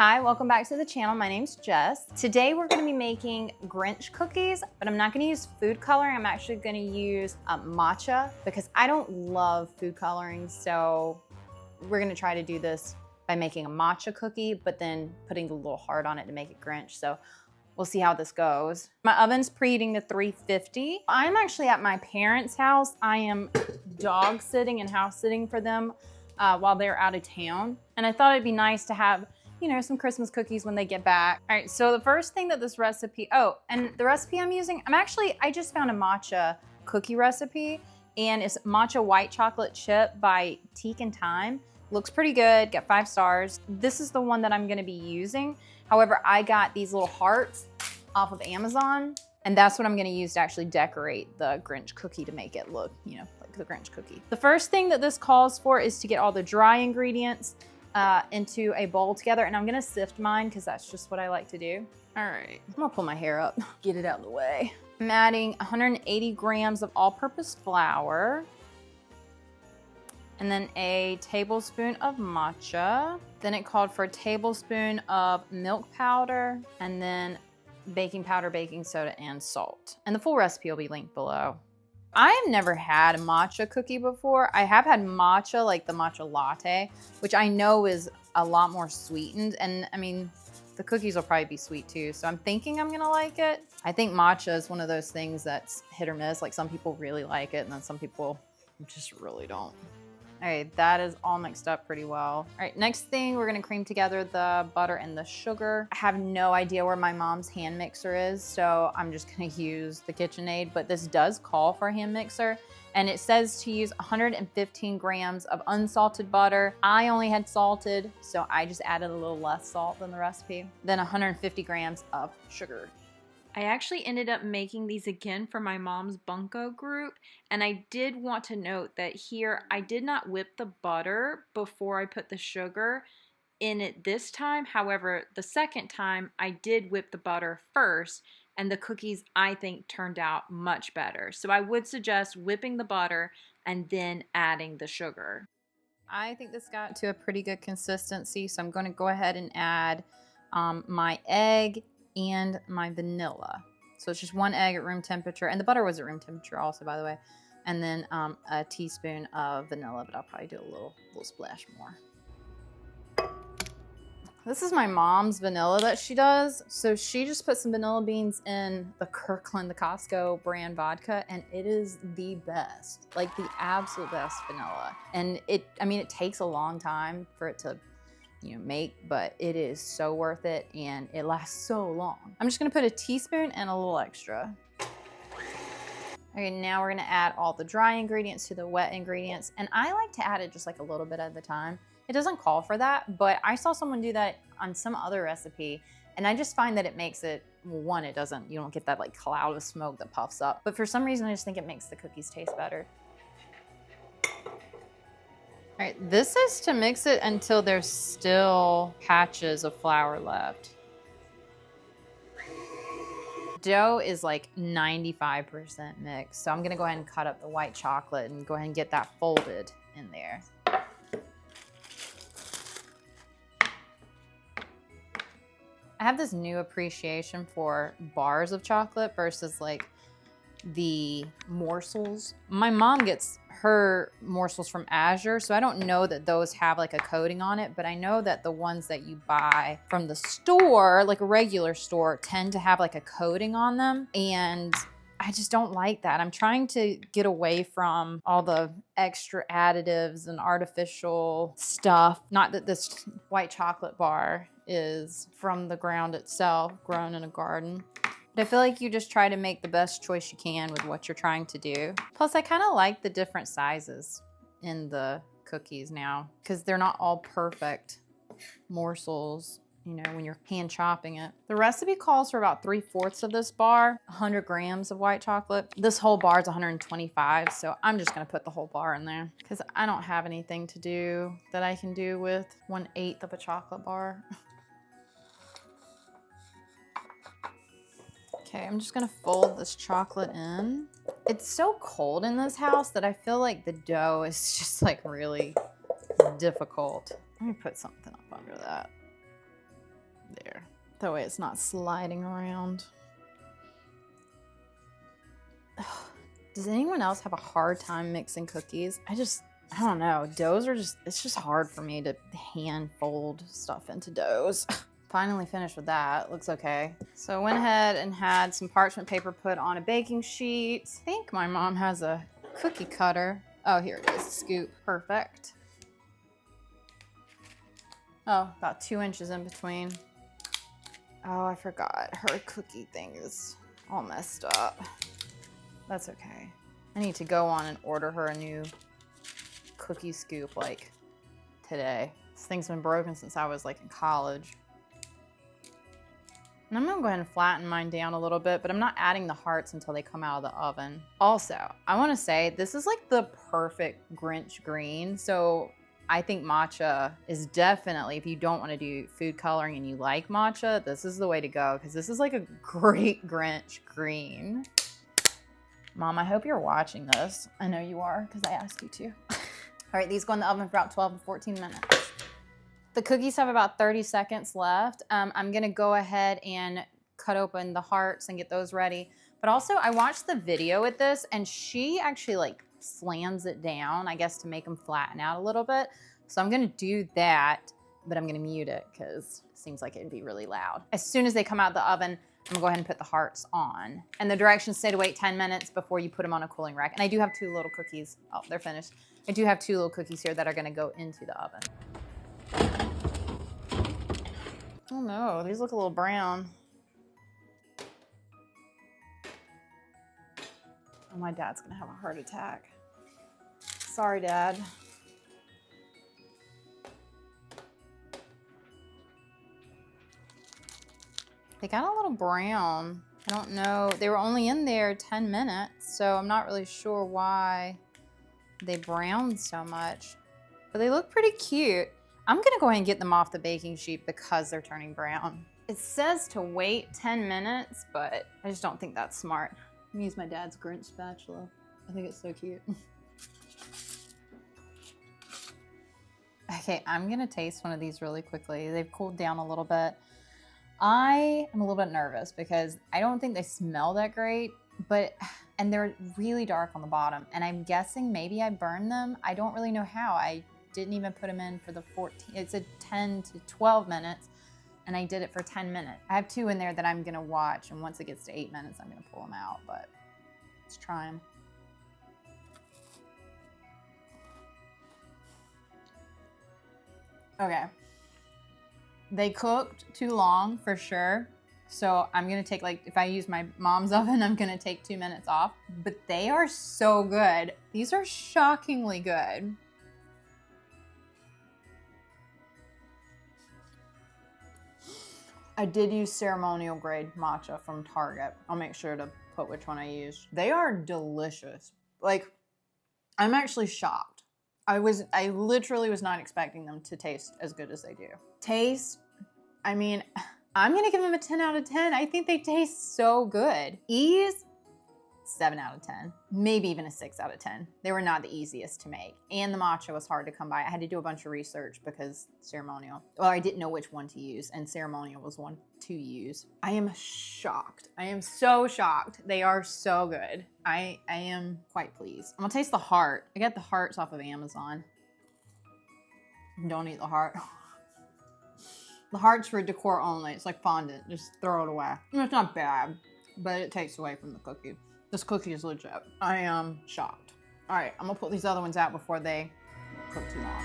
Hi, welcome back to the channel. My name's Jess. Today we're gonna be making Grinch cookies, but I'm not gonna use food coloring. I'm actually gonna use matcha because I don't love food coloring. So we're gonna try to do this by making a matcha cookie, but then putting the little heart on it to make it Grinch. So we'll see how this goes. My oven's preheating to 350. I'm actually at my parents' house. I am dog sitting and house sitting for them while they're out of town. And I thought it'd be nice to have, you know, some Christmas cookies when they get back. All right, so the first thing that this recipe, and the recipe I'm using, I just found a matcha cookie recipe, and it's matcha white chocolate chip by Teak and Thyme. Looks pretty good, got 5 stars. This is the one that I'm gonna be using. However, I got these little hearts off of Amazon, and that's what I'm gonna use to actually decorate the Grinch cookie to make it look, you know, like the Grinch cookie. The first thing that this calls for is to get all the dry ingredients into a bowl together, and I'm gonna sift mine because that's just what I like to do. All right, I'm gonna pull my hair up, get it out of the way. I'm adding 180 grams of all-purpose flour, and then a tablespoon of matcha. Then it called for a tablespoon of milk powder, and then baking powder, baking soda, and salt. And the full recipe will be linked below. I have never had a matcha cookie before. I have had matcha, like the matcha latte, which I know is a lot more sweetened. And I mean, the cookies will probably be sweet too. So I'm thinking I'm gonna like it. I think matcha is one of those things that's hit or miss. Like some people really like it and then some people just really don't. All right, that is all mixed up pretty well. All right, next thing, we're gonna cream together the butter and the sugar. I have no idea where my mom's hand mixer is, so I'm just gonna use the KitchenAid, but this does call for a hand mixer, and it says to use 115 grams of unsalted butter. I only had salted, so I just added a little less salt than the recipe. Then 150 grams of sugar. I actually ended up making these again for my mom's bunko group, and I did want to note that here I did not whip the butter before I put the sugar in it this time. However, the second time I did whip the butter first, and the cookies I think turned out much better. So I would suggest whipping the butter and then adding the sugar. I think this got to a pretty good consistency, so I'm going to go ahead and add my egg and my vanilla. So it's just 1 egg at room temperature, and the butter was at room temperature also, by the way. And then a teaspoon of vanilla, but I'll probably do a little splash more. This is my mom's vanilla that she does. So she just put some vanilla beans in the Kirkland, the Costco brand vodka, and it is the best, like the absolute best vanilla. And it takes a long time for it to, you know, make, but it is so worth it and it lasts so long. I'm just gonna put a teaspoon and a little extra. Okay, now we're gonna add all the dry ingredients to the wet ingredients, and I like to add it just like a little bit at a time. It doesn't call for that, but I saw someone do that on some other recipe, and I just find that it makes it, well, one, you don't get that like cloud of smoke that puffs up, but for some reason I just think it makes the cookies taste better. All right, this is to mix it until there's still patches of flour left. Dough is like 95% mixed, so I'm gonna go ahead and cut up the white chocolate and go ahead and get that folded in there. I have this new appreciation for bars of chocolate versus like the morsels. My mom gets her morsels from Azure, so I don't know that those have like a coating on it, but I know that the ones that you buy from the store, like a regular store, tend to have like a coating on them, and I just don't like that. I'm trying to get away from all the extra additives and artificial stuff. Not that this white chocolate bar is from the ground itself, grown in a garden. But I feel like you just try to make the best choice you can with what you're trying to do. Plus, I kind of like the different sizes in the cookies now because they're not all perfect morsels, you know, when you're hand chopping it. The recipe calls for about 3/4 of this bar, 100 grams of white chocolate. This whole bar is 125, so I'm just gonna put the whole bar in there because I don't have anything to do that I can do with 1/8 of a chocolate bar. Okay, I'm just gonna fold this chocolate in. It's so cold in this house that I feel like the dough is just like really difficult. Let me put something up under that. That way it's not sliding around. Does anyone else have a hard time mixing cookies? I don't know. Doughs are it's just hard for me to hand fold stuff into doughs. Finally finished with that. Looks okay. So I went ahead and had some parchment paper put on a baking sheet. I think my mom has a cookie cutter. Oh, here it is. Scoop. Perfect. Oh, about 2 inches in between. Oh, I forgot. Her cookie thing is all messed up. That's okay. I need to go on and order her a new cookie scoop like today. This thing's been broken since I was like in college. And I'm gonna go ahead and flatten mine down a little bit, but I'm not adding the hearts until they come out of the oven. Also, I wanna say this is like the perfect Grinch green. So I think matcha is definitely, if you don't wanna do food coloring and you like matcha, this is the way to go because this is like a great Grinch green. Mom, I hope you're watching this. I know you are because I asked you to. All right, these go in the oven for about 12 to 14 minutes. The cookies have about 30 seconds left. I'm gonna go ahead and cut open the hearts and get those ready. But also, I watched the video with this and she actually like slams it down, I guess to make them flatten out a little bit. So I'm gonna do that, but I'm gonna mute it because it seems like it'd be really loud. As soon as they come out of the oven, I'm gonna go ahead and put the hearts on. And the directions say to wait 10 minutes before you put them on a cooling rack. And I do have 2 little cookies. Oh, they're finished. I do have 2 little cookies here that are gonna go into the oven. Oh no, these look a little brown. Oh, my dad's gonna have a heart attack. Sorry, Dad. They got a little brown. I don't know. They were only in there 10 minutes, so I'm not really sure why they browned so much. But they look pretty cute. I'm gonna go ahead and get them off the baking sheet because they're turning brown. It says to wait 10 minutes, but I just don't think that's smart. I'm gonna use my dad's Grinch spatula. I think it's so cute. Okay, I'm gonna taste one of these really quickly. They've cooled down a little bit. I am a little bit nervous because I don't think they smell that great, and they're really dark on the bottom. And I'm guessing maybe I burned them. I don't really know how. I didn't even put them in for the 14, it's a 10 to 12 minutes, and I did it for 10 minutes. I have 2 in there that I'm gonna watch, and once it gets to 8 minutes, I'm gonna pull them out, but let's try them. Okay. They cooked too long for sure. So I'm gonna take if I use my mom's oven, I'm gonna take 2 minutes off, but they are so good. These are shockingly good. I did use ceremonial grade matcha from Target. I'll make sure to put which one I used. They are delicious. Like, I'm actually shocked. I literally was not expecting them to taste as good as they do. Taste, I mean, I'm gonna give them a 10 out of 10. I think they taste so good. Ease, 7 out of 10. Maybe even a 6 out of 10. They were not the easiest to make. And the matcha was hard to come by. I had to do a bunch of research because ceremonial, well, I didn't know which one to use, and ceremonial was one to use. I am shocked. I am so shocked. They are so good. I am quite pleased. I'm gonna taste the heart. I got the hearts off of Amazon. Don't eat the heart. The heart's for decor only. It's like fondant. Just throw it away. It's not bad, but it takes away from the cookie. This cookie is legit. I am shocked. All right, I'm gonna put these other ones out before they cook too long.